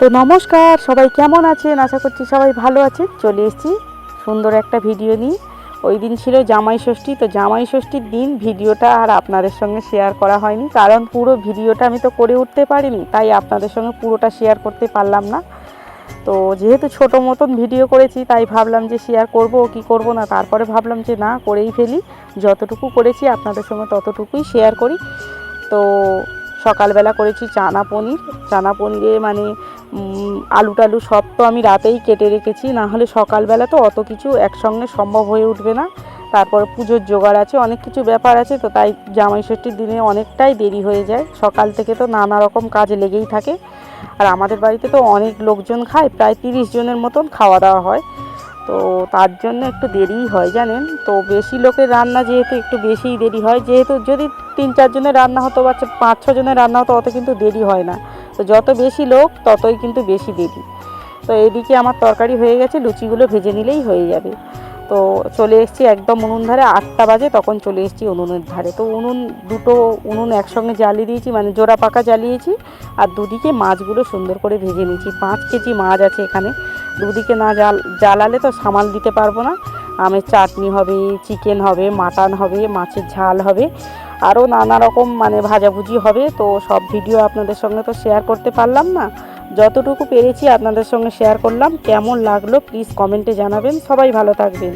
তো নমস্কার, সবাই কেমন আছেন? আশা করছি সবাই ভালো আছেন। চলে এসেছি সুন্দর একটা ভিডিও নিয়ে। ওই দিন ছিল জামাই ষষ্ঠী, তো জামাই ষষ্ঠীর দিন ভিডিওটা আর আপনাদের সঙ্গে শেয়ার করা হয়নি, কারণ পুরো ভিডিওটা আমি তো করে উঠতে পারিনি, তাই আপনাদের সঙ্গে পুরোটা শেয়ার করতে পারলাম না। তো যেহেতু ছোটো মতন ভিডিও করেছি, তাই ভাবলাম যে শেয়ার করব কি করব না, তারপরে ভাবলাম যে না, করেই ফেলি। যতটুকু করেছি আপনাদের সঙ্গে ততটুকুই শেয়ার করি। তো সকালবেলা করেছি চানা পনিরে মানে আলু টালু সব তো আমি রাতেই কেটে রেখেছি, না হলে সকালবেলা তো অত কিছু একসঙ্গে সম্ভব হয়ে উঠবে না। তারপর পুজোর জোগাড় আছে, অনেক কিছু ব্যাপার আছে, তো তাই জামাই ষষ্ঠীর দিনে অনেকটাই দেরি হয়ে যায়। সকাল থেকে তো নানা রকম কাজ লেগেই থাকে। আর আমাদের বাড়িতে তো অনেক লোকজন খায়, প্রায় 30 জনের মতন খাওয়া দাওয়া হয়, তো তার জন্য একটু দেরিই হয় জানেন। তো বেশি লোকের রান্না যেহেতু একটু বেশিই দেরি হয়, যেহেতু যদি 3-4 জনের রান্না হতো বা 5-6 জনের রান্না হতো অত কিন্তু দেরি হয় না। তো যত বেশি লোক ততই কিন্তু বেশি দেরি। তো এইদিকে আমার তরকারি হয়ে গেছে, লুচিগুলো ভেজে নিলেই হয়ে যাবে। তো চলে এসেছি একদম উনুন ধারে, 8টা বাজে তখন চলে এসেছি উনুনের ধারে। তো দুটো উনুন একসঙ্গে জ্বালিয়ে দিয়েছি, মানে জোড়া পাকা জ্বালিয়েছি। আর দুদিকে মাছগুলো সুন্দর করে ভেজে নিয়েছি। 5 কেজি মাছ আছে এখানে। দুদিকে না জ্বালালে তো সামাল দিতে পারবো না। আমের চাটনি হবে, চিকেন হবে, মাটন হবে, মাছের ঝাল হবে, আরও নানা রকম মানে ভাজাভুজি হবে। তো সব ভিডিও আপনাদের সঙ্গে তো শেয়ার করতে পারলাম না, যতটুকু পেরেছি আপনাদের সঙ্গে শেয়ার করলাম। কেমন লাগলো প্লিজ কমেন্টে জানাবেন। সবাই ভালো থাকবেন।